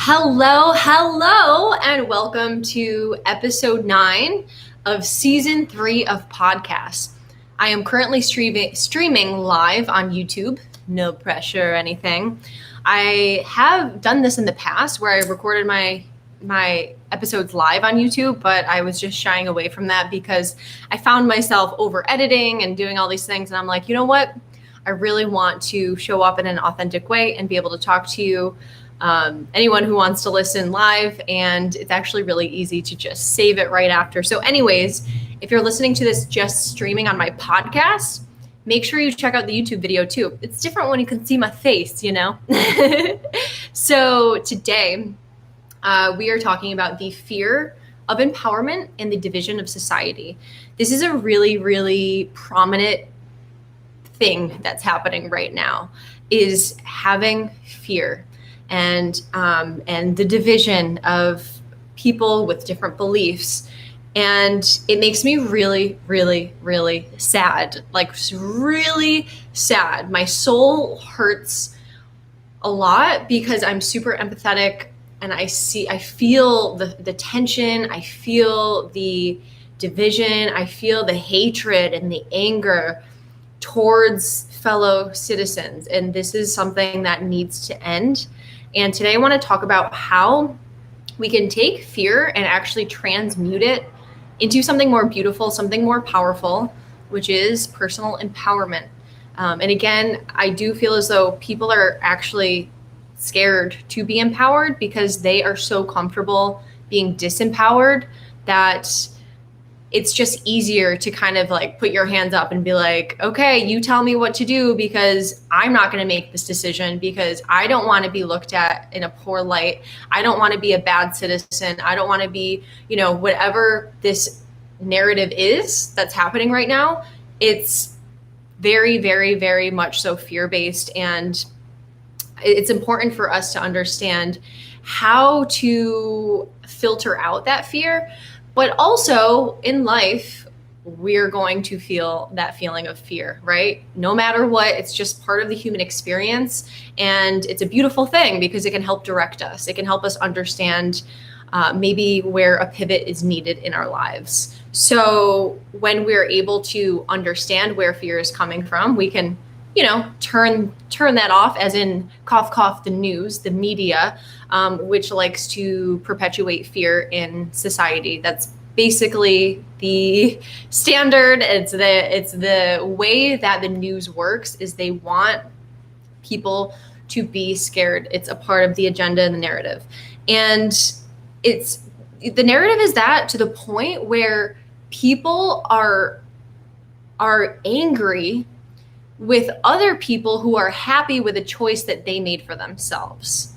Hello, and welcome to episode 9 of season 3 of podcasts. I am currently streaming live on YouTube, no pressure or anything. I have done this in the past where I recorded my episodes live on YouTube, but I was just shying away from that because I found myself over editing and doing all these things. And I'm like, you know what? I really want to show up in an authentic way and be able to talk to you. Anyone who wants to listen live, and it's actually really easy to just save it right after. So anyways, if you're listening to this just streaming on my podcast, make sure you check out the YouTube video too. It's different when you can see my face, you know? So today we are talking about the fear of empowerment and the division of society. This is a really, really prominent thing that's happening right now, is having fear. And the division of people with different beliefs. And it makes me really, really, really sad, like really sad. My soul hurts a lot because I'm super empathetic and I feel the tension, I feel the division, I feel the hatred and the anger towards fellow citizens. And this is something that needs to end. And today I want to talk about how we can take fear and actually transmute it into something more beautiful, something more powerful, which is personal empowerment. And again, I do feel as though people are actually scared to be empowered because they are so comfortable being disempowered that it's just easier to kind of like put your hands up and be like, okay, you tell me what to do because I'm not going to make this decision because I don't want to be looked at in a poor light. I don't want to be a bad citizen. I don't want to be, whatever this narrative is that's happening right now. It's very, very, very much so fear-based. And it's important for us to understand how to filter out that fear. But also in life, we're going to feel that feeling of fear, right? No matter what, it's just part of the human experience. And it's a beautiful thing because it can help direct us. It can help us understand maybe where a pivot is needed in our lives. So when we're able to understand where fear is coming from, we can, turn that off, as in cough, cough, the news, the media, which likes to perpetuate fear in society. That's basically the standard. It's the way that the news works is they want people to be scared. It's a part of the agenda and the narrative. And the narrative is that to the point where people are angry with other people who are happy with a choice that they made for themselves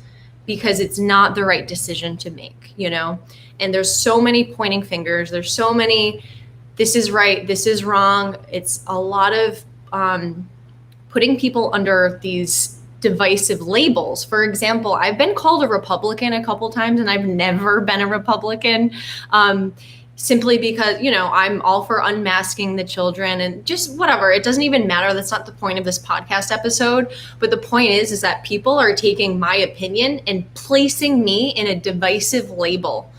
because it's not the right decision to make, And there's so many pointing fingers. There's so many, this is right, this is wrong. It's a lot of putting people under these divisive labels. For example, I've been called a Republican a couple times and I've never been a Republican. Simply because, I'm all for unmasking the children and just whatever. It doesn't even matter. That's not the point of this podcast episode. But the point is that people are taking my opinion and placing me in a divisive label,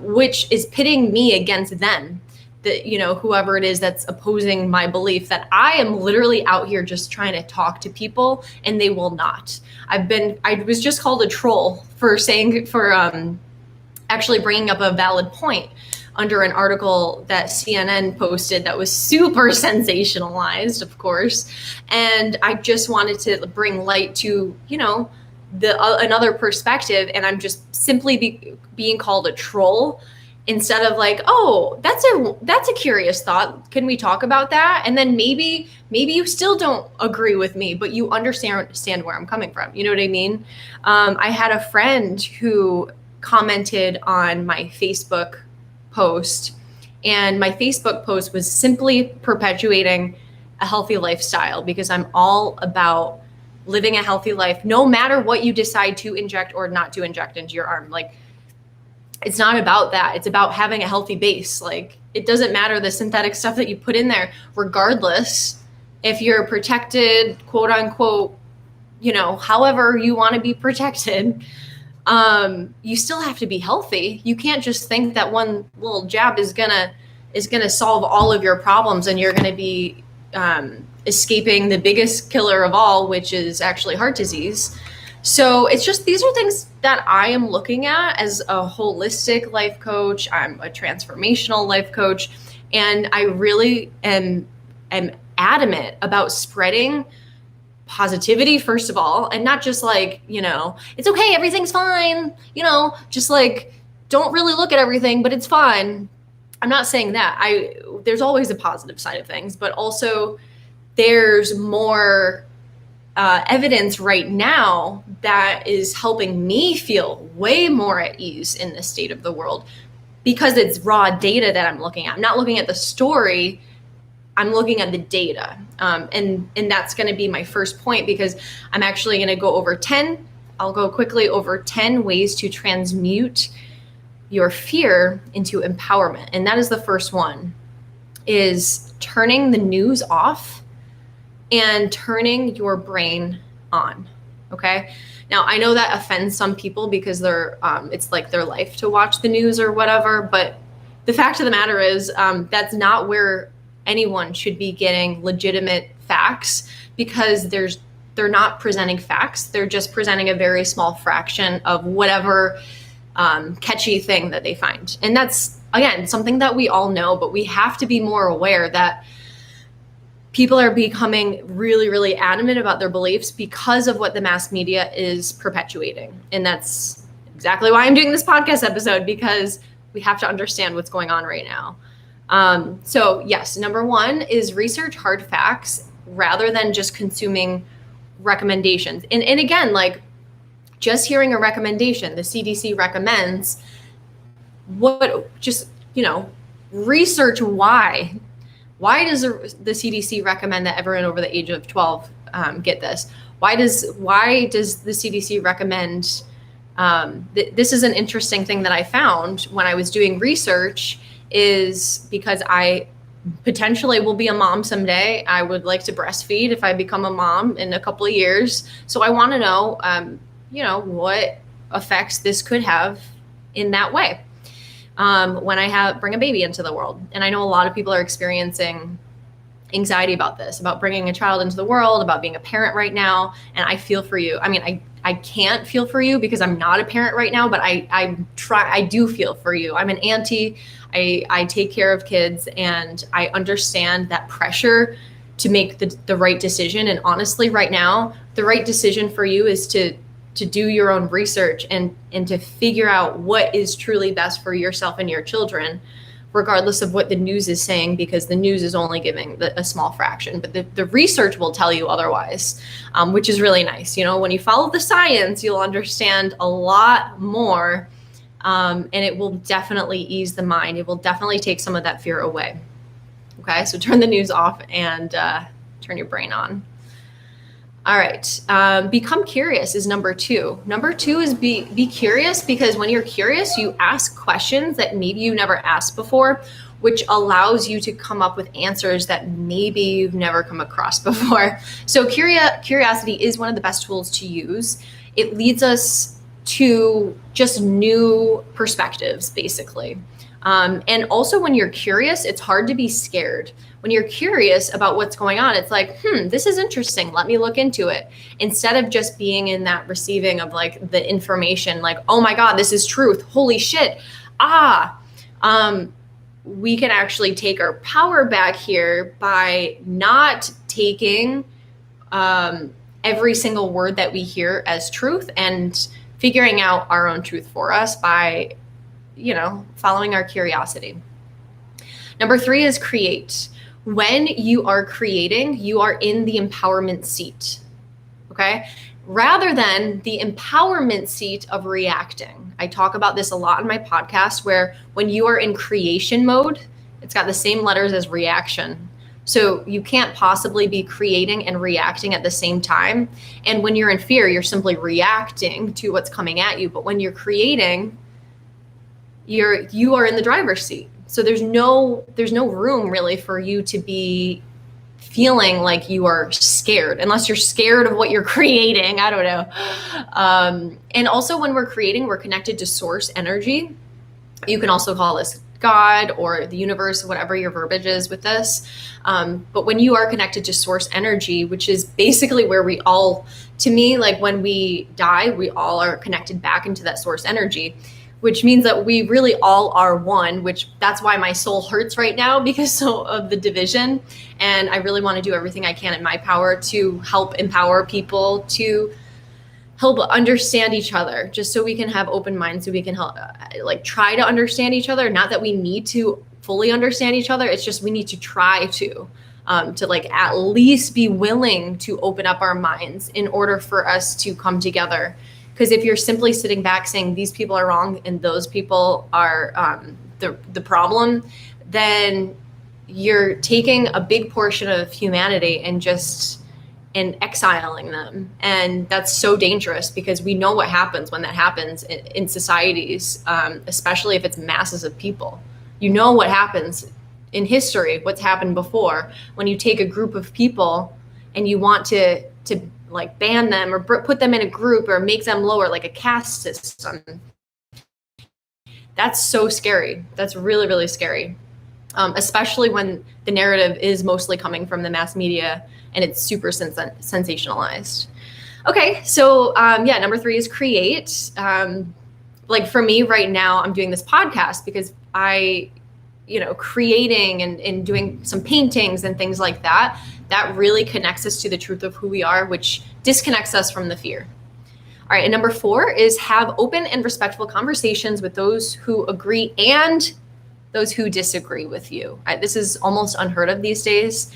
which is pitting me against them. Whoever it is that's opposing my belief that I am literally out here just trying to talk to people and they will not. I was just called a troll for actually bringing up a valid point under an article that CNN posted that was super sensationalized, of course. And I just wanted to bring light to, another perspective. And I'm just simply being called a troll instead of like, oh, that's a curious thought. Can we talk about that? And then maybe you still don't agree with me, but you understand where I'm coming from. You know what I mean? I had a friend who commented on my Facebook post, and my Facebook post was simply perpetuating a healthy lifestyle because I'm all about living a healthy life, no matter what you decide to inject or not to inject into your arm. Like, it's not about that. It's about having a healthy base. Like, it doesn't matter the synthetic stuff that you put in there, regardless if you're protected, quote unquote, however you want to be protected. You still have to be healthy. You can't just think that one little jab is gonna solve all of your problems and you're gonna be escaping the biggest killer of all, which is actually heart disease. So it's just, these are things that I am looking at as a holistic life coach. I'm a transformational life coach, and I really am adamant about spreading positivity, first of all, and not just like, it's okay, everything's fine, just like, don't really look at everything, but it's fine. I'm not saying that. There's always a positive side of things, but also there's more evidence right now that is helping me feel way more at ease in this state of the world, because it's raw data that I'm looking at. I'm not looking at the story, I'm looking at the data. And that's going to be my first point, because I'm actually going to go over 10. I'll go quickly over 10 ways to transmute your fear into empowerment. And that is the first one, is turning the news off and turning your brain on. Okay. Now, I know that offends some people because it's like their life to watch the news or whatever. But the fact of the matter is, that's not where anyone should be getting legitimate facts, because they're not presenting facts. They're just presenting a very small fraction of whatever catchy thing that they find. And that's, again, something that we all know, but we have to be more aware that people are becoming really, really adamant about their beliefs because of what the mass media is perpetuating. And that's exactly why I'm doing this podcast episode, because we have to understand what's going on right now. So yes, number one is research hard facts rather than just consuming recommendations. And again, like, just hearing a recommendation, the CDC recommends, research why. Why does the CDC recommend that everyone over the age of 12 get this? Why does the CDC recommend, this is an interesting thing that I found when I was doing research, is because I potentially will be a mom someday. I would like to breastfeed if I become a mom in a couple of years. So I want to know, what effects this could have in that way when I bring a baby into the world. And I know a lot of people are experiencing anxiety about this, about bringing a child into the world, about being a parent right now. And I feel for you. I mean, I can't feel for you because I'm not a parent right now, but I do feel for you. I'm an auntie. I take care of kids, and I understand that pressure to make the right decision. And honestly, right now, the right decision for you is to do your own research and to figure out what is truly best for yourself and your children, regardless of what the news is saying, because the news is only giving a small fraction, but the research will tell you otherwise, which is really nice. When you follow the science, you'll understand a lot more, and it will definitely ease the mind. It will definitely take some of that fear away. Okay, so turn the news off and turn your brain on. All right. Become curious is number two. Number two is be curious, because when you're curious, you ask questions that maybe you never asked before, which allows you to come up with answers that maybe you've never come across before. So curiosity is one of the best tools to use. It leads us to just new perspectives, basically. And also, when you're curious, it's hard to be scared. When you're curious about what's going on, it's like, this is interesting. Let me look into it. Instead of just being in that receiving of like the information, like, oh my God, this is truth. Holy shit. We can actually take our power back here by not taking every single word that we hear as truth and figuring out our own truth for us by following our curiosity. Number three is create. When you are creating, you are in the empowerment seat, okay? Rather than the empowerment seat of reacting. I talk about this a lot in my podcast, where when you are in creation mode, it's got the same letters as reaction. So you can't possibly be creating and reacting at the same time. And when you're in fear, you're simply reacting to what's coming at you. But when you're creating, you are in the driver's seat. So there's no room really for you to be feeling like you are scared, unless you're scared of what you're creating. I don't know. And also when we're creating, we're connected to source energy. You can also call this God or the universe, whatever your verbiage is with this. But when you are connected to source energy, which is basically where we all, to me, like when we die, we all are connected back into that source energy, which means that we really all are one, which that's why my soul hurts right now, because of the division. And I really want to do everything I can in my power to help empower people to help understand each other, just so we can have open minds, so we can help, like, try to understand each other. Not that we need to fully understand each other. It's just we need to try to like at least be willing to open up our minds in order for us to come together. Because if you're simply sitting back saying these people are wrong and those people are the problem, then you're taking a big portion of humanity and exiling them. And that's so dangerous, because we know what happens when that happens in societies, especially if it's masses of people. You know what happens in history, what's happened before, when you take a group of people and you want to like ban them or put them in a group or make them lower, like a caste system. That's so scary. That's really, really scary. Especially when the narrative is mostly coming from the mass media and it's super sensationalized. Okay, so number 3 is create. Like for me right now, I'm doing this podcast because creating and doing some paintings and things like that really connects us to the truth of who we are, which disconnects us from the fear. All right, and number 4 is have open and respectful conversations with those who agree and those who disagree with you. This is almost unheard of these days.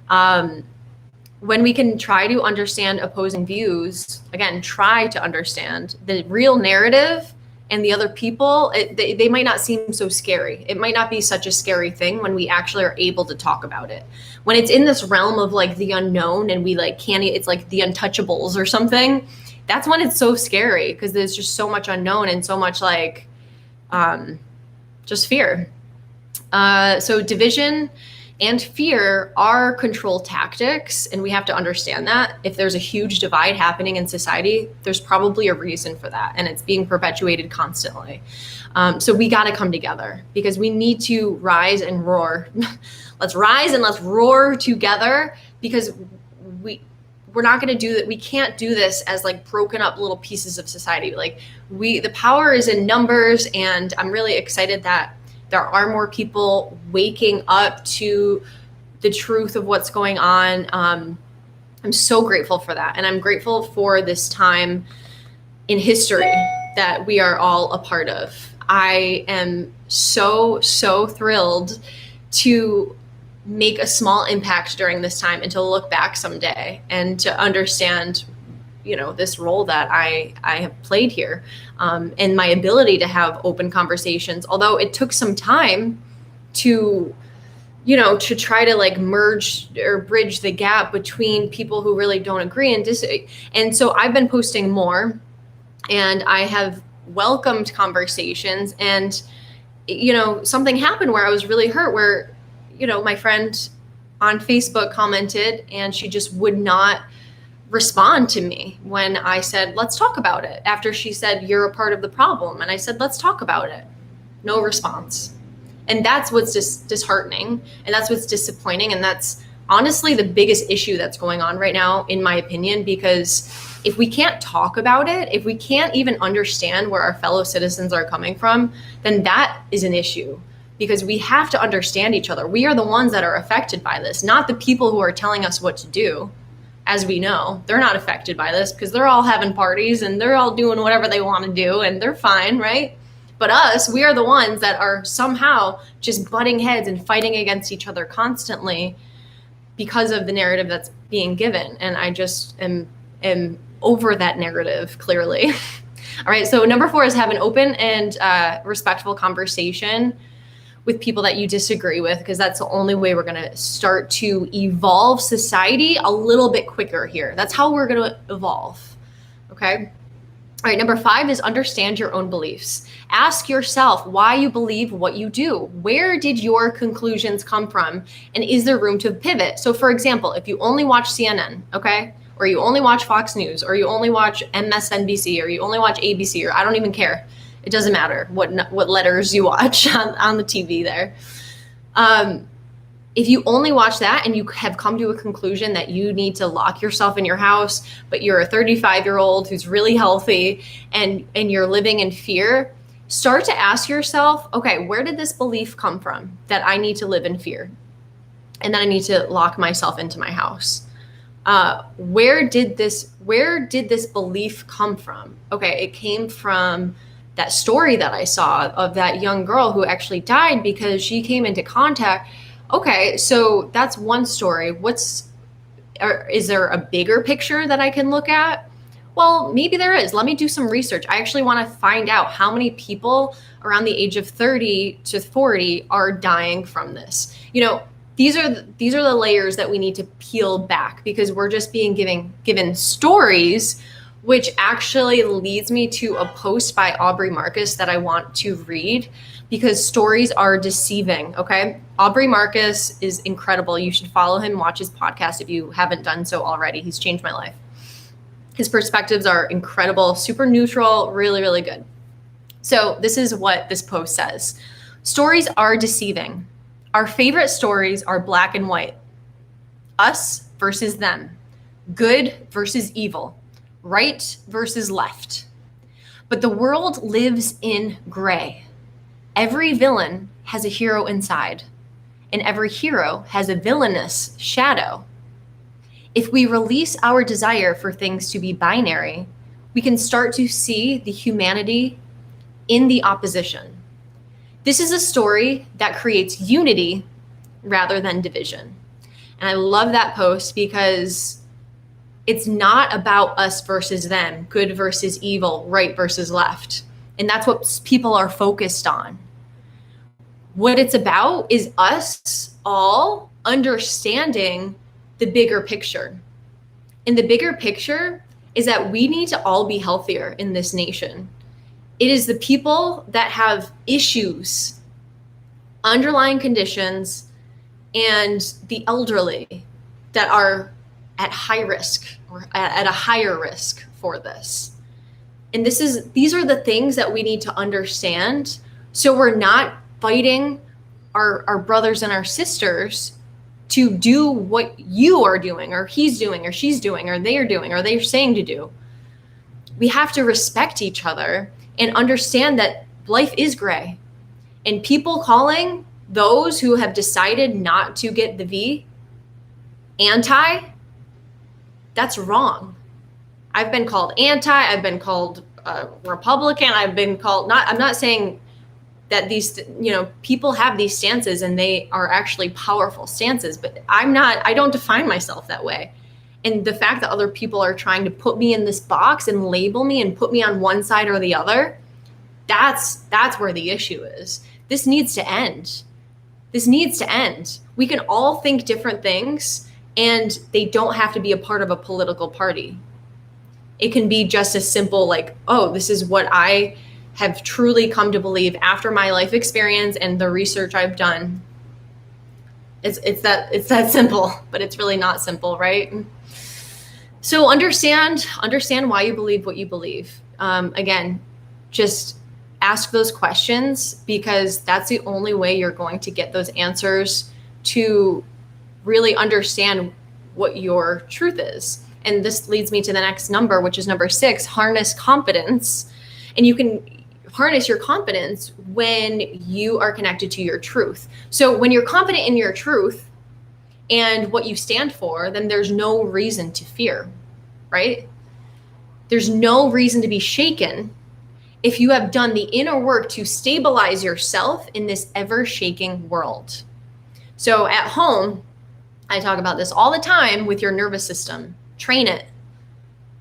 When we can try to understand opposing views, again, try to understand the real narrative and the other people, they might not seem so scary. It might not be such a scary thing when we actually are able to talk about it. When it's in this realm of like the unknown and we like can't, it's like the untouchables or something, that's when it's so scary, because there's just so much unknown and so much like just fear. So division and fear are control tactics, and we have to understand that. If there's a huge divide happening in society, there's probably a reason for that, and it's being perpetuated constantly. So we got to come together, because we need to rise and roar. Let's rise and let's roar together, because we're not going to do that. We can't do this as like broken up little pieces of society. Like the power is in numbers, and I'm really excited that there are more people waking up to the truth of what's going on. I'm so grateful for that. And I'm grateful for this time in history that we are all a part of. I am so, so thrilled to make a small impact during this time and to look back someday and to understand, this role that I have played here, and my ability to have open conversations, although it took some time to try to like merge or bridge the gap between people who really don't agree and disagree. And so I've been posting more, and I have welcomed conversations, and, something happened where I was really hurt, where, my friend on Facebook commented, and she just would not respond to me when I said, let's talk about it. After she said, you're a part of the problem. And I said, let's talk about it. No response. And that's what's disheartening. And that's what's disappointing. And that's honestly the biggest issue that's going on right now, in my opinion, because if we can't talk about it, if we can't even understand where our fellow citizens are coming from, then that is an issue, because we have to understand each other. We are the ones that are affected by this, not the people who are telling us what to do. As we know, they're not affected by this because they're all having parties and they're all doing whatever they want to do and they're fine, right? But us, we are the ones that are somehow just butting heads and fighting against each other constantly because of the narrative that's being given. And I just am over that narrative, clearly. All right, so number 4 is have an open and respectful conversation with people that you disagree with, because that's the only way we're going to start to evolve society a little bit quicker here. That's how we're going to evolve. Okay. All right, number 5 is understand your own beliefs. Ask yourself why you believe what you do. Where did your conclusions come from? And is there room to pivot? So for example, if you only watch CNN, okay, or you only watch Fox News, or you only watch MSNBC, or you only watch ABC, or I don't even care. It doesn't matter what letters you watch on the TV there. If you only watch that and you have come to a conclusion that you need to lock yourself in your house, but you're a 35-year-old who's really healthy and you're living in fear, start to ask yourself, okay, where did this belief come from that I need to live in fear? And then I need to lock myself into my house. Where did this belief come from? Okay, it came from that story that I saw of that young girl who actually died because she came into contact. Okay, so that's one story. Is there a bigger picture that I can look at? Well, maybe there is. Let me do some research. I actually want to find out how many people around the age of 30 to 40 are dying from this. These are the layers that we need to peel back, because we're just being given stories, which actually leads me to a post by Aubrey Marcus that I want to read, because stories are deceiving, okay? Aubrey Marcus is incredible. You should follow him, watch his podcast if you haven't done so already. He's changed my life. His perspectives are incredible, super neutral, really, really good. So this is what this post says. Stories are deceiving. Our favorite stories are black and white. Us versus them. Good versus evil. Right versus left. But the world lives in gray. Every villain has a hero inside, and every hero has a villainous shadow. If we release our desire for things to be binary, we can start to see the humanity in the opposition. This is a story that creates unity rather than division. And I love that post because it's not about us versus them, good versus evil, right versus left. And that's what people are focused on. What it's about is us all understanding the bigger picture. And the bigger picture is that we need to all be healthier in this nation. It is the people that have issues, underlying conditions, and the elderly that are at high risk or at a higher risk for this. And these are the things that we need to understand, so we're not fighting our brothers and our sisters to do what you are doing, or he's doing, or she's doing, or they are doing, or they're saying to do. We have to respect each other and understand that life is gray. And people calling those who have decided not to get the V anti, that's wrong. I've been called anti, I've been called Republican, I've been called I'm not saying that these, people have these stances and they are actually powerful stances, but I don't define myself that way. And the fact that other people are trying to put me in this box and label me and put me on one side or the other, that's where the issue is. This needs to end. This needs to end. We can all think different things, and they don't have to be a part of a political party. It can be just as simple like, oh, this is what I have truly come to believe after my life experience and the research I've done. It's that simple, but it's really not simple, right? So understand why you believe what you believe. Again, just ask those questions, because that's the only way you're going to get those answers to really understand what your truth is. And this leads me to the next number, which is number 6, harness confidence. And you can harness your confidence when you are connected to your truth. So when you're confident in your truth and what you stand for, then there's no reason to fear, right? There's no reason to be shaken if you have done the inner work to stabilize yourself in this ever-shaking world. So at home, I talk about this all the time with your nervous system. Train it.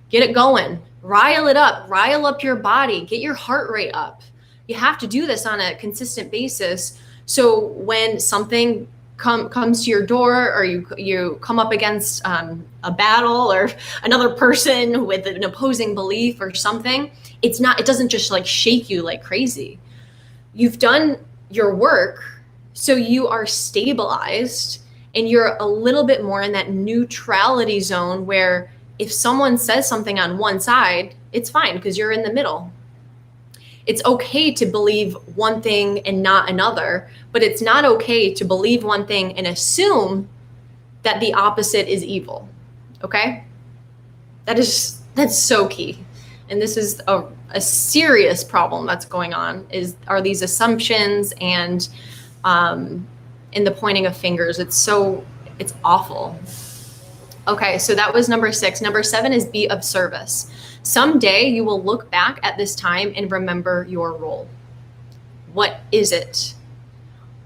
Get it going. Rile it up. Rile up your body. Get your heart rate up. You have to do this on a consistent basis. So when something comes to your door, or you come up against a battle or another person with an opposing belief or something, it doesn't just like shake you like crazy. You've done your work, so you are stabilized and you're a little bit more in that neutrality zone where if someone says something on one side, it's fine because you're in the middle. It's okay to believe one thing and not another, but it's not okay to believe one thing and assume that the opposite is evil. Okay? That's so key. And this is a serious problem that's going on, are these assumptions and the pointing of fingers. It's awful. Okay, so that was number 6. Number 7 is be of service. Someday you will look back at this time and remember your role. What is it?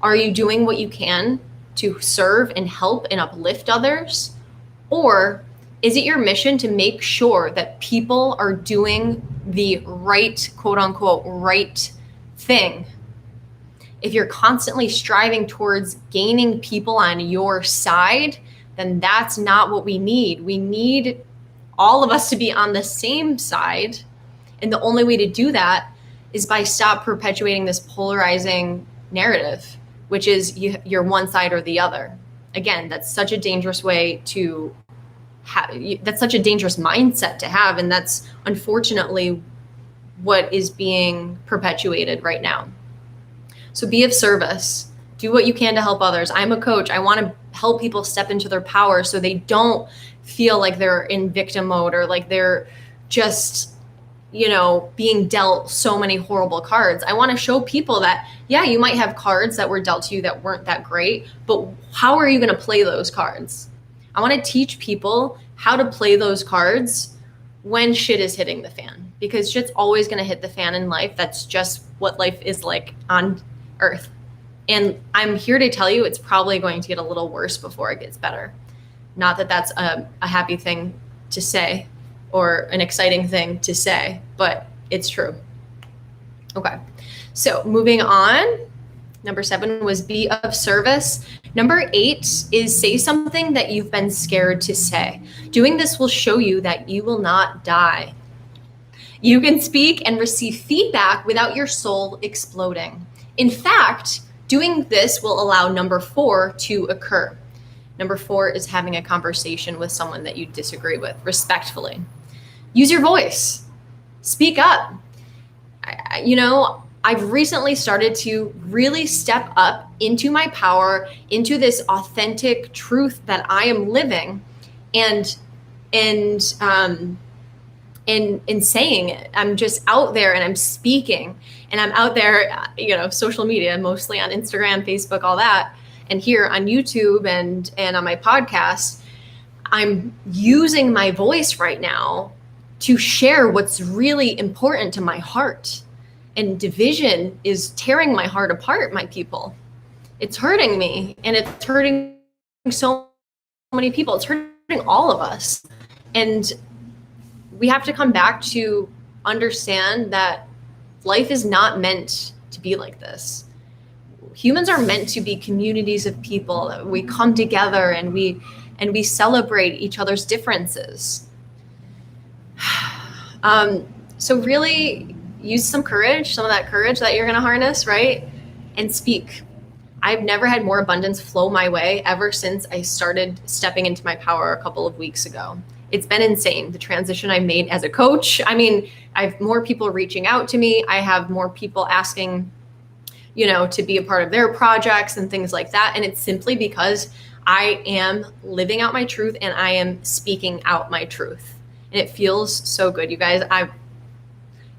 Are you doing what you can to serve and help and uplift others? Or is it your mission to make sure that people are doing the right, quote unquote, right thing? If you're constantly striving towards gaining people on your side, then that's not what we need. We need all of us to be on the same side. And the only way to do that is by stop perpetuating this polarizing narrative, which is you're one side or the other. Again, that's such a dangerous way to that's such a dangerous mindset to have. And that's unfortunately what is being perpetuated right now. So be of service. Do what you can to help others. I'm a coach. I want to help people step into their power so they don't feel like they're in victim mode or like they're just, being dealt so many horrible cards. I want to show people that, yeah, you might have cards that were dealt to you that weren't that great, but how are you going to play those cards? I want to teach people how to play those cards when shit is hitting the fan, because shit's always going to hit the fan in life. That's just what life is like on Earth. And I'm here to tell you it's probably going to get a little worse before it gets better. Not that that's a happy thing to say or an exciting thing to say, but it's true. Okay, so moving on. Number 7 was be of service. Number 8 is say something that you've been scared to say. Doing this will show you that you will not die. You can speak and receive feedback without your soul exploding. In fact, doing this will allow number 4 to occur. Number 4 is having a conversation with someone that you disagree with respectfully. Use your voice. Speak up. I've recently started to really step up into my power, into this authentic truth that I am living, and saying it. I'm just out there and I'm speaking, and I'm out there, social media, mostly on Instagram, Facebook, all that, and here on YouTube and on my podcast. I'm using my voice right now to share what's really important to my heart. And division is tearing my heart apart, my people. It's hurting me, and it's hurting so many people. It's hurting all of us. And we have to come back to understand that life is not meant to be like this. Humans are meant to be communities of people. We come together and we celebrate each other's differences. So really use some of that courage that you're going to harness, right? And speak. I've never had more abundance flow my way ever since I started stepping into my power a couple of weeks ago. It's been insane, the transition I made as a coach. I mean, I have more people reaching out to me. I have more people asking, to be a part of their projects and things like that. And it's simply because I am living out my truth and I am speaking out my truth. And it feels so good, you guys.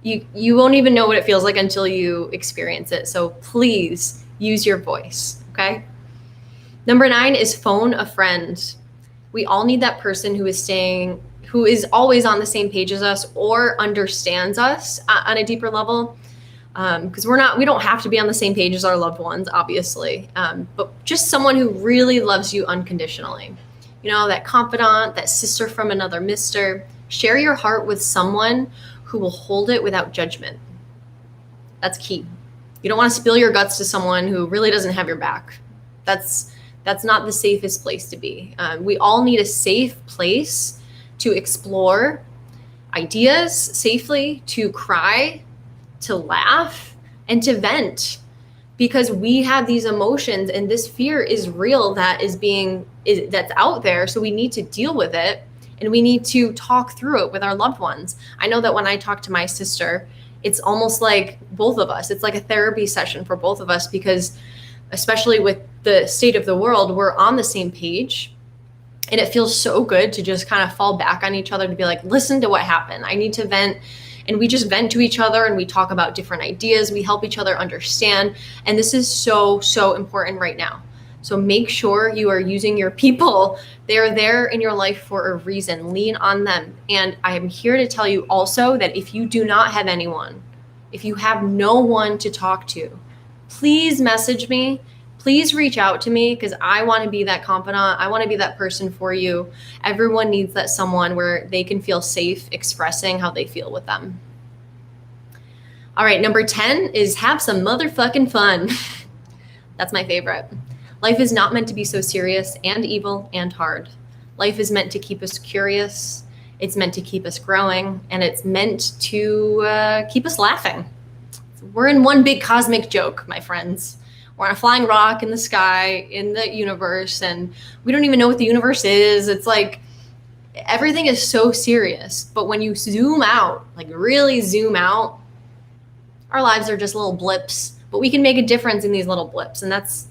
You won't even know what it feels like until you experience it. So please use your voice, okay? Number 9 is phone a friend. We all need that person who is always on the same page as us or understands us on a deeper level. Because we don't have to be on the same page as our loved ones, obviously. But just someone who really loves you unconditionally. That confidant, that sister from another mister. Share your heart with someone who will hold it without judgment. That's key. You don't want to spill your guts to someone who really doesn't have your back. That's That's not the safest place to be. We all need a safe place to explore ideas safely, to cry, to laugh, and to vent, because we have these emotions and this fear is real, that's out there. So we need to deal with it, and we need to talk through it with our loved ones. I know that when I talk to my sister, it's almost like both of us, it's like a therapy session for both of us, because especially with the state of the world, we're on the same page. And it feels so good to just kind of fall back on each other, to be like, listen to what happened. I need to vent. And we just vent to each other and we talk about different ideas. We help each other understand. And this is so, so important right now. So make sure you are using your people. They're there in your life for a reason. Lean on them. And I am here to tell you also that if you do not have anyone, if you have no one to talk to, please message me. Please reach out to me, because I want to be that confidant. I want to be that person for you. Everyone needs that someone where they can feel safe expressing how they feel with them. All right, number 10 is have some motherfucking fun. That's my favorite. Life is not meant to be so serious and evil and hard. Life is meant to keep us curious. It's meant to keep us growing, and it's meant to keep us laughing. We're in one big cosmic joke, my friends. We're on a flying rock in the sky, in the universe, and we don't even know what the universe is. It's like everything is so serious. But when you zoom out, like really zoom out, our lives are just little blips. But we can make a difference in these little blips. And that's,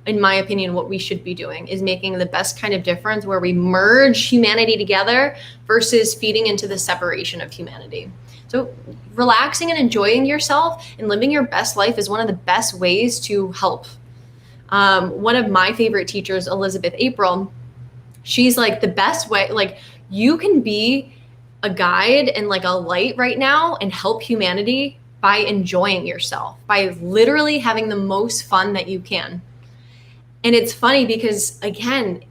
in my opinion, what we should be doing, is making the best kind of difference where we merge humanity together versus feeding into the separation of humanity. So relaxing and enjoying yourself and living your best life is one of the best ways to help. One of my favorite teachers, Elizabeth April, she's like, the best way, like you can be a guide and like a light right now and help humanity by enjoying yourself, by literally having the most fun that you can. And it's funny because, again,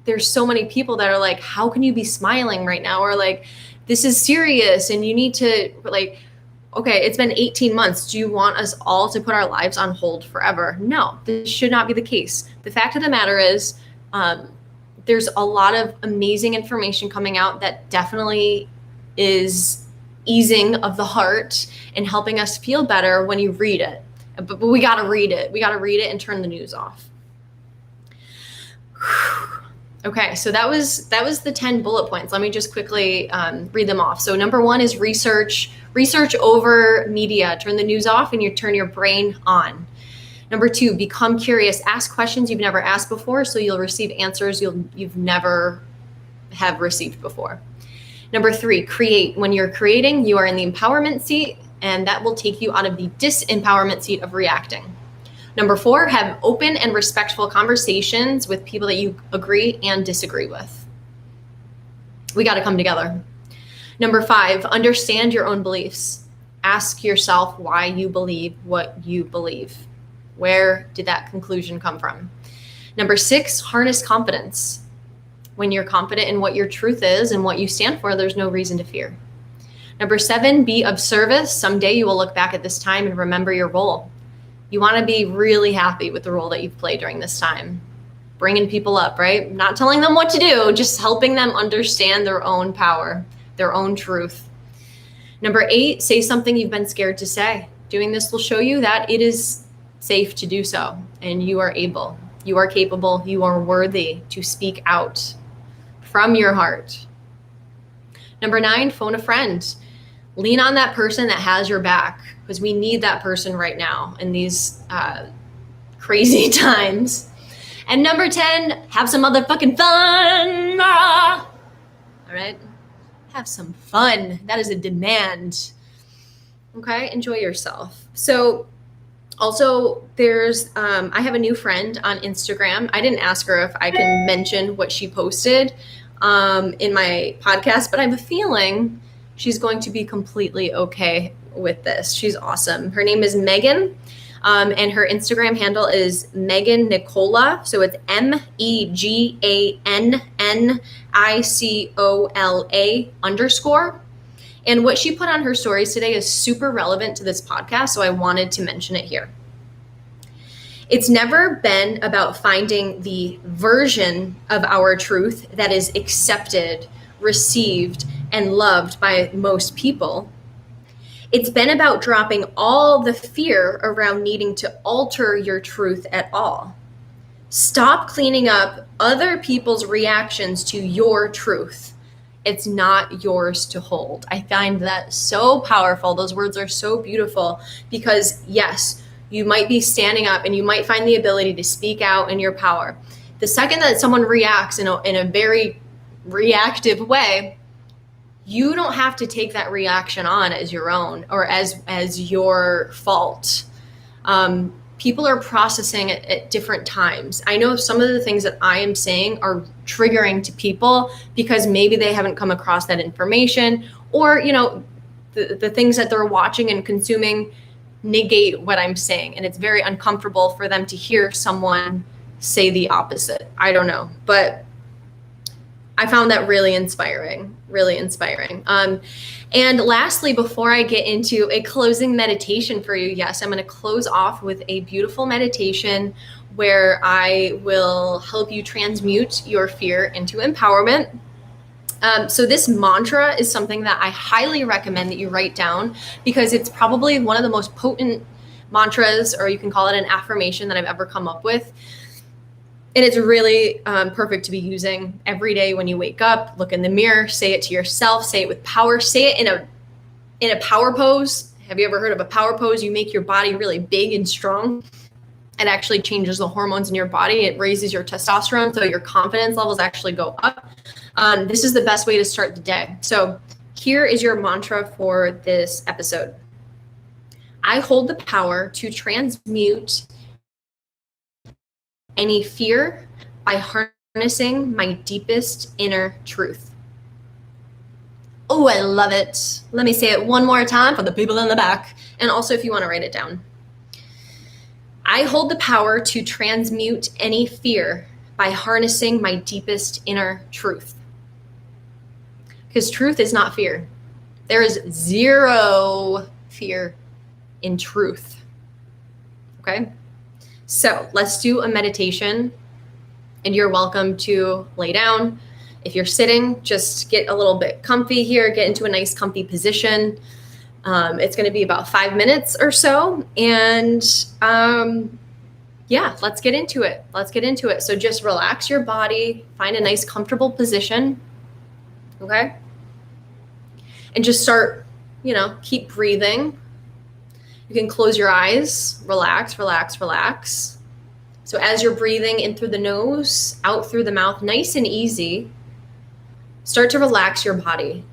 there's so many people that are like, how can you be smiling right now? Or like, this is serious and you need to, like, okay, it's been 18 months. Do you want us all to put our lives on hold forever? No, this should not be the case. The fact of the matter is, there's a lot of amazing information coming out that definitely is easing of the heart and helping us feel better when you read it. But we got to read it. We got to read it and turn the news off. Okay, so that was the 10 bullet points. Let me just quickly read them off. So number 1 is research over media. Turn the news off and you turn your brain on. Number 2, become curious. Ask questions you've never asked before, so you'll receive answers you've never have received before. Number 3, create. When you're creating, you are in the empowerment seat, and that will take you out of the disempowerment seat of reacting. Number 4, have open and respectful conversations with people that you agree and disagree with. We got to come together. Number 5, understand your own beliefs. Ask yourself why you believe what you believe. Where did that conclusion come from? Number 6, harness confidence. When you're confident in what your truth is and what you stand for, there's no reason to fear. Number 7, be of service. Someday you will look back at this time and remember your role. You want to be really happy with the role that you've played during this time. Bringing people up, right? Not telling them what to do, just helping them understand their own power, their own truth. Number 8, say something you've been scared to say. Doing this will show you that it is safe to do so, and you are able, you are capable, you are worthy to speak out from your heart. Number 9, phone a friend. Lean on that person that has your back, because we need that person right now in these crazy times. And number 10, have some motherfucking fun. All right? Have some fun. That is a demand. Okay? Enjoy yourself. So also there's, I have a new friend on Instagram. I didn't ask her if I can mention what she posted in my podcast, but I have a feeling she's going to be completely okay with this. She's awesome. Her name is Megan, and her Instagram handle is Megan Nicola. So it's MEGANNICOLA_. And what she put on her stories today is super relevant to this podcast, so I wanted to mention it here. It's never been about finding the version of our truth that is accepted, received, and loved by most people. It's been about dropping all the fear around needing to alter your truth at all. Stop cleaning up other people's reactions to your truth. It's not yours to hold. I find that so powerful. Those words are so beautiful because, yes, you might be standing up and you might find the ability to speak out in your power. The second that someone reacts in a very reactive way, you don't have to take that reaction on as your own or as your fault. People are processing at different times. I know some of the things that I am saying are triggering to people because maybe they haven't come across that information, or the things that they're watching and consuming negate what I'm saying, and it's very uncomfortable for them to hear someone say the opposite. I don't know, but I found that really inspiring. And lastly, before I get into a closing meditation for you, yes, I'm going to close off with a beautiful meditation where I will help you transmute your fear into empowerment. So this mantra is something that I highly recommend that you write down because it's probably one of the most potent mantras, or you can call it an affirmation, that I've ever come up with. And it's really perfect to be using every day when you wake up. Look in the mirror, say it to yourself, say it with power, say it in a power pose. Have you ever heard of a power pose? You make your body really big and strong. It actually changes the hormones in your body. It raises your testosterone, so your confidence levels actually go up. This is the best way to start the day. So here is your mantra for this episode. I hold the power to transmute any fear by harnessing my deepest inner truth. Oh, I love it. Let me say it one more time for the people in the back. And also if you want to write it down. I hold the power to transmute any fear by harnessing my deepest inner truth. Because truth is not fear. There is zero fear in truth. Okay? So let's do a meditation, and you're welcome to lay down. If you're sitting, just get a little bit comfy here, get into a nice comfy position. It's going to be about 5 minutes or so. And let's get into it. So just relax your body, find a nice comfortable position. Okay. And just start, keep breathing. You can close your eyes, relax. So as you're breathing in through the nose, out through the mouth, nice and easy, start to relax your body.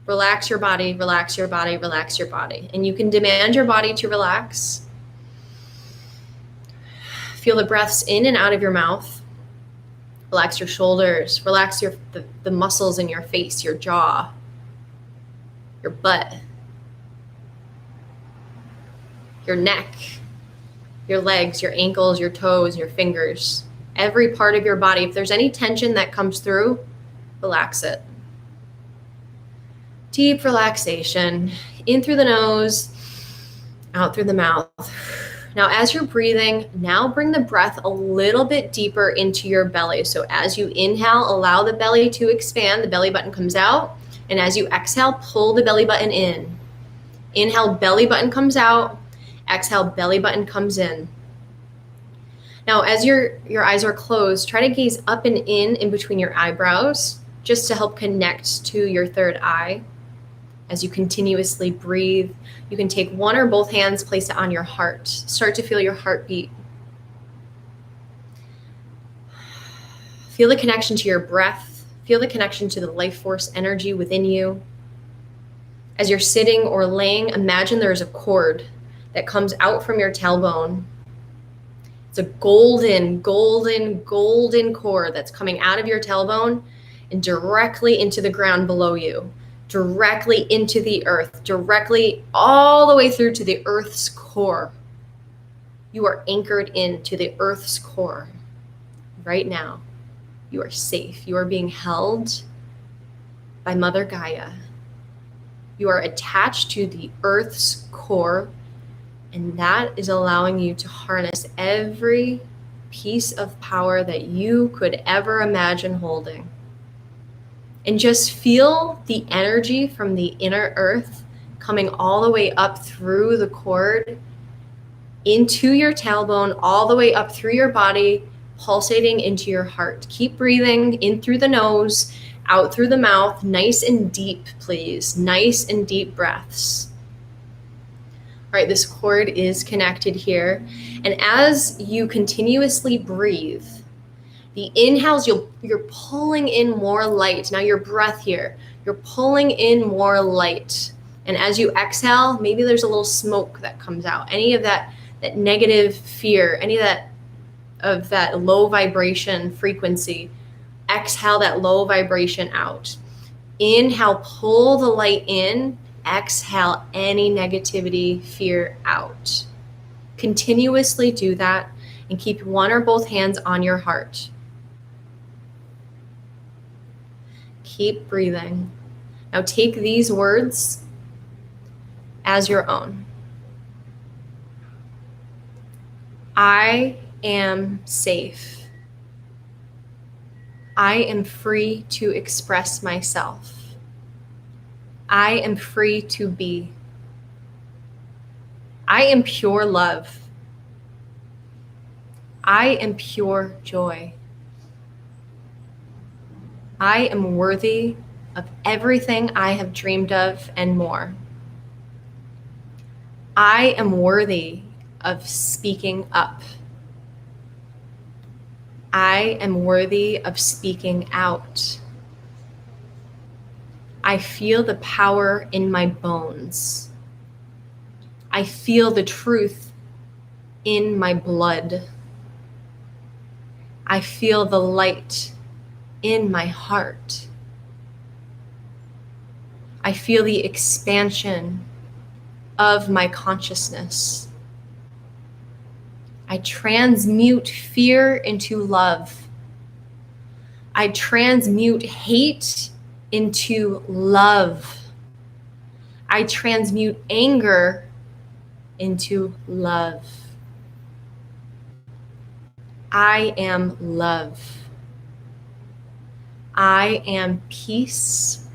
Relax your body. And you can demand your body to relax. Feel the breaths in and out of your mouth. Relax your shoulders. Relax the muscles in your face, your jaw, your butt, your neck, your legs, your ankles, your toes, your fingers, every part of your body. If there's any tension that comes through, relax it. Deep relaxation, in through the nose, out through the mouth. Now, as you're breathing, now bring the breath a little bit deeper into your belly. So as you inhale, allow the belly to expand, the belly button comes out. And as you exhale, pull the belly button in. Inhale, belly button comes out. Exhale, belly button comes in. Now, as your eyes are closed, try to gaze up and in between your eyebrows, just to help connect to your third eye. As you continuously breathe, you can take one or both hands, place it on your heart. Start to feel your heartbeat. Feel the connection to your breath. Feel the connection to the life force energy within you. As you're sitting or laying, imagine there's a cord that comes out from your tailbone. It's a golden cord that's coming out of your tailbone and directly into the ground below you, directly into the earth, directly all the way through to the earth's core. You are anchored into the earth's core right now. You are safe. You are being held by Mother Gaia. You are attached to the earth's core, And that is allowing you to harness every piece of power that you could ever imagine holding. And just feel the energy from the inner earth coming all the way up through the cord, into your tailbone, all the way up through your body, pulsating into your heart. Keep breathing in through the nose, out through the mouth, nice and deep, please. Nice and deep breaths. All right, this cord is connected here. And as you continuously breathe, the inhales, you're pulling in more light. Now your breath here, you're pulling in more light. And as you exhale, maybe there's a little smoke that comes out. Any of that negative fear, any of that low vibration frequency, exhale that low vibration out. Inhale, pull the light in. Exhale any negativity, fear out. Continuously do that and keep one or both hands on your heart. Keep breathing. Now take these words as your own. I am safe. I am free to express myself. I am free to be. I am pure love. I am pure joy. I am worthy of everything I have dreamed of and more. I am worthy of speaking up. I am worthy of speaking out. I feel the power in my bones. I feel the truth in my blood. I feel the light in my heart. I feel the expansion of my consciousness. I transmute fear into love. I transmute hate into love. I transmute anger into love. I am love. I am peace.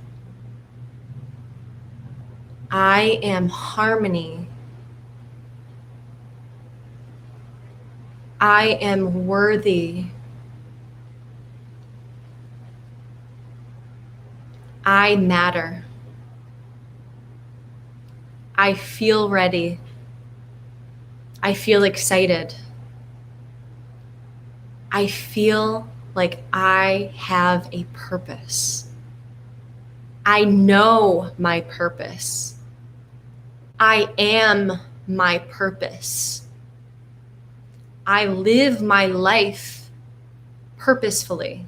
I am harmony. I am worthy. I matter. I feel ready. I feel excited. I feel like I have a purpose. I know my purpose. I am my purpose. I live my life purposefully.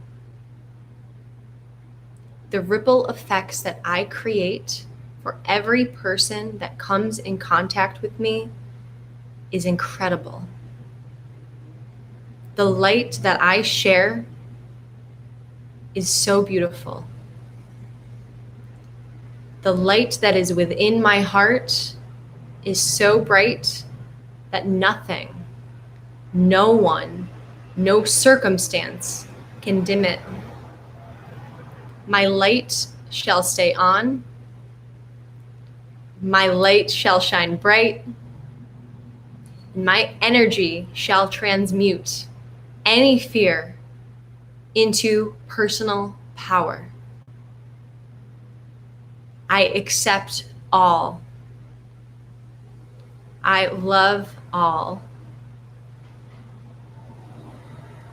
The ripple effects that I create for every person that comes in contact with me is incredible. The light that I share is so beautiful. The light that is within my heart is so bright that nothing, no one, no circumstance can dim it. My light shall stay on. My light shall shine bright. My energy shall transmute any fear into personal power. I accept all. I love all.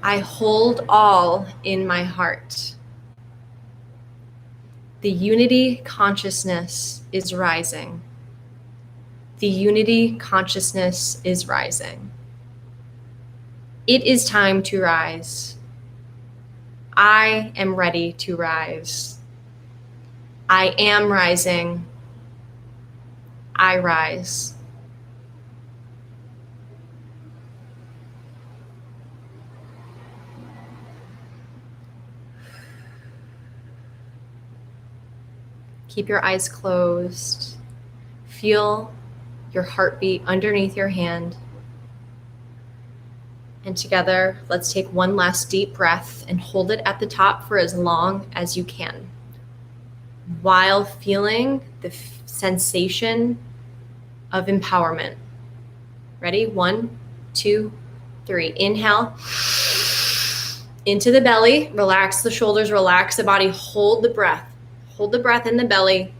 I hold all in my heart. The unity consciousness is rising. The unity consciousness is rising. It is time to rise. I am ready to rise. I am rising. I rise. Keep your eyes closed. Feel your heartbeat underneath your hand. And together, let's take one last deep breath and hold it at the top for as long as you can, while feeling the sensation of empowerment. Ready? 1, 2, 3. Inhale into the belly. Relax the shoulders, relax the body. Hold the breath. Hold the breath in the belly.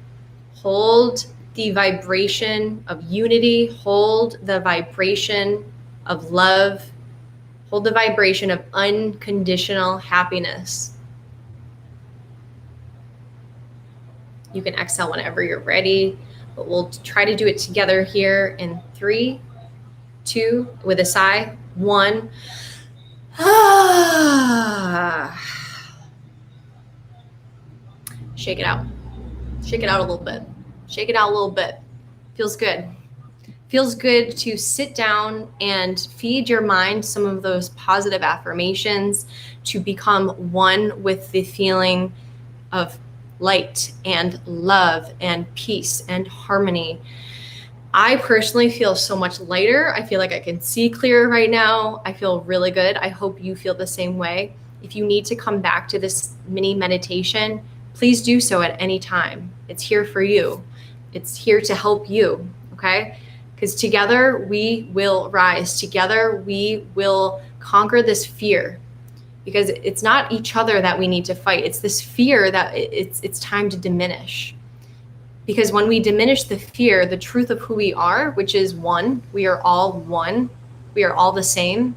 Hold the vibration of unity. Hold the vibration of love. Hold the vibration of unconditional happiness. You can exhale whenever you're ready, but we'll try to do it together here in 3, 2, with a sigh, 1. Shake it out. Shake it out a little bit. Shake it out a little bit. Feels good. Feels good to sit down and feed your mind some of those positive affirmations, to become one with the feeling of light and love and peace and harmony. I personally feel so much lighter. I feel like I can see clearer right now. I feel really good. I hope you feel the same way. If you need to come back to this mini meditation, please do so at any time. It's here for you. It's here to help you, okay? Because together we will rise. Together we will conquer this fear. Because it's not each other that we need to fight. It's this fear that it's time to diminish. Because when we diminish the fear, the truth of who we are, which is one, we are all one, we are all the same.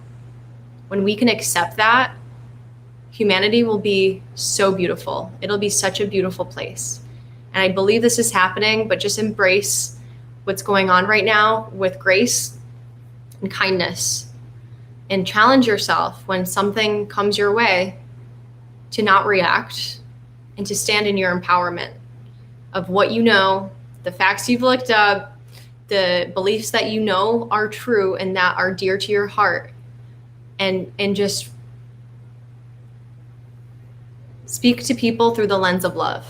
When we can accept that, humanity will be so beautiful. It'll be such a beautiful place. And I believe this is happening, but just embrace what's going on right now with grace and kindness. And challenge yourself when something comes your way to not react and to stand in your empowerment of what you know, the facts you've looked up, the beliefs that you know are true and that are dear to your heart. And just speak to people through the lens of love.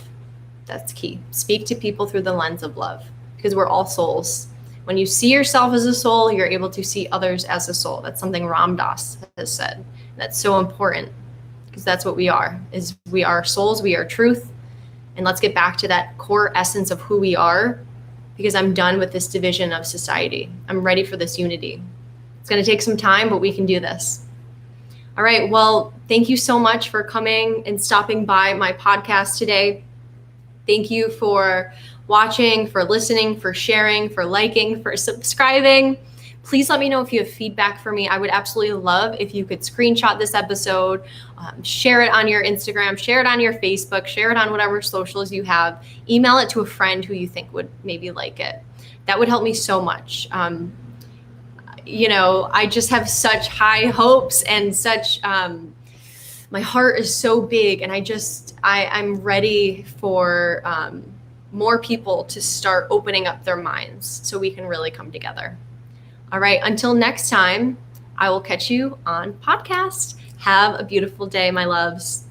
That's key. Speak to people through the lens of love, because we're all souls. When you see yourself as a soul, you're able to see others as a soul. That's something Ram Dass has said. That's so important, because that's what we are. Is we are souls, we are truth. And let's get back to that core essence of who we are, because I'm done with this division of society. I'm ready for this unity. It's going to take some time, but we can do this. All right. Well, thank you so much for coming and stopping by my podcast today. Thank you for watching, for listening, for sharing, for liking, for subscribing. Please let me know if you have feedback for me. I would absolutely love if you could screenshot this episode, share it on your Instagram, share it on your Facebook, share it on whatever socials you have, email it to a friend who you think would maybe like it. That would help me so much. I just have such high hopes and such, my heart is so big, and I'm ready for more people to start opening up their minds so we can really come together. All right, until next time, I will catch you on podcast. Have a beautiful day, my loves.